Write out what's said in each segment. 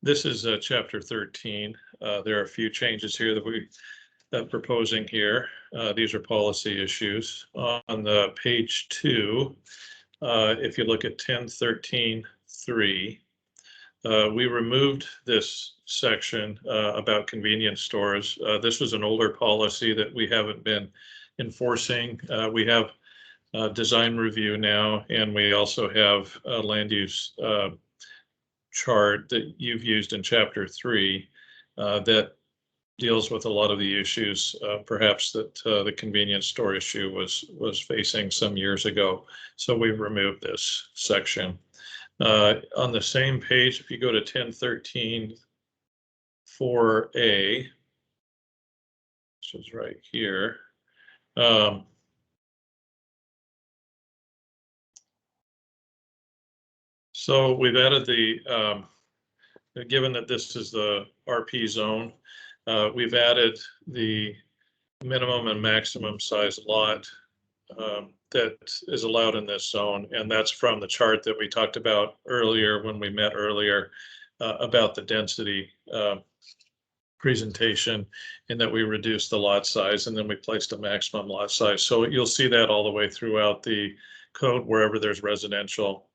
This is chapter 13. There are a few changes here that we're proposing here. These are policy issues. On the page 2, if you look at 10.13.3, we removed this section about convenience stores. This was an older policy that we haven't been enforcing. We have design review now, and we also have a land use chart that you've used in chapter 3 that deals with a lot of the issues perhaps that the convenience store issue was facing some years ago. So we removed this section. On the same page, if you go to 10.13.4a, which is right here, so we've added the, given that this is the RP zone, we've added the minimum and maximum size lot that is allowed in this zone, and that's from the chart that we talked about earlier when we met earlier about the density presentation, and that we reduced the lot size and then we placed a maximum lot size. So you'll see that all the way throughout the code wherever there's residential.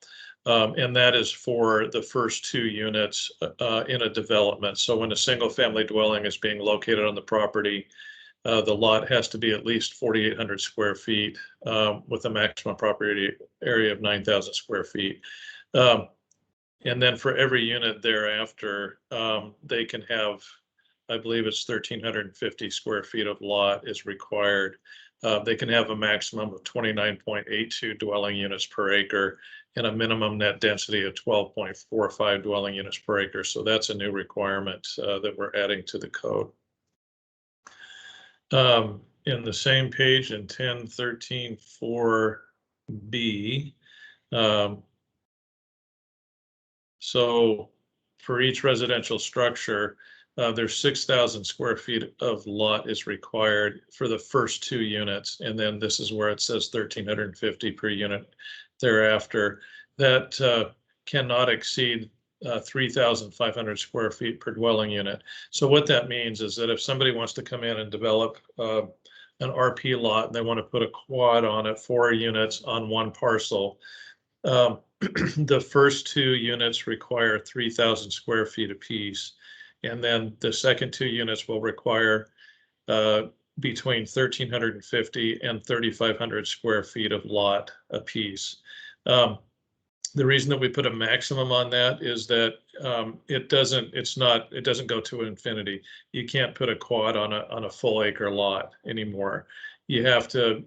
And that is for the first 2 units in a development. So when a single family dwelling is being located on the property, the lot has to be at least 4,800 square feet with a maximum property area of 9,000 square feet. And then for every unit thereafter, they can have, I believe it's 1,350 square feet of lot is required. They can have a maximum of 29.82 dwelling units per acre and a minimum net density of 12.45 dwelling units per acre. So that's a new requirement that we're adding to the code. In the same page in 10.13.4b, so for each residential structure, there's 6,000 square feet of lot is required for the first 2 units. And then this is where it says 1,350 per unit thereafter. That cannot exceed 3,500 square feet per dwelling unit. So what that means is that if somebody wants to come in and develop an RP lot and they want to put a quad on it, 4 units on one parcel, the first 2 units require 3,000 square feet apiece. And then the second 2 units will require between 1,350 and 3,500 square feet of lot apiece. The reason that we put a maximum on that is that it doesn't go to infinity. You can't put a quad on a full acre lot anymore. You have to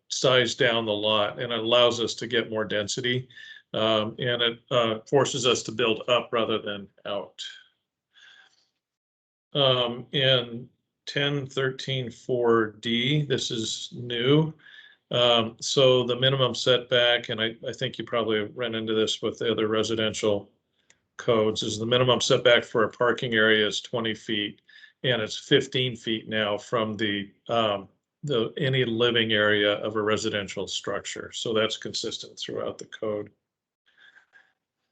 size down the lot, and it allows us to get more density, and it forces us to build up rather than out. In 10.13.4d, this is new. So the minimum setback, and I think you probably ran into this with the other residential codes, is the minimum setback for a parking area is 20 feet, and it's 15 feet now from the any living area of a residential structure. So that's consistent throughout the code.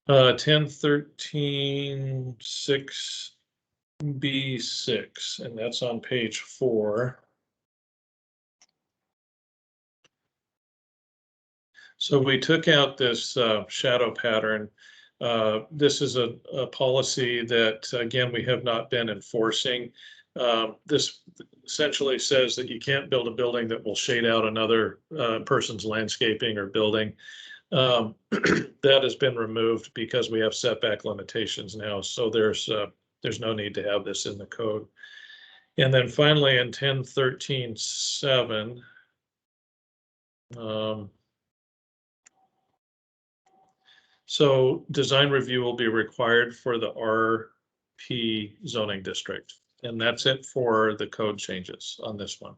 10.13.6b6, and that's on page 4. So we took out this shadow pattern. This is a policy that, again, we have not been enforcing. This essentially says that you can't build a building that will shade out another person's landscaping or building. That has been removed because we have setback limitations now. So there's no need to have this in the code. And then finally in 10.13.7, so design review will be required for the RP zoning district. And that's it for the code changes on this one.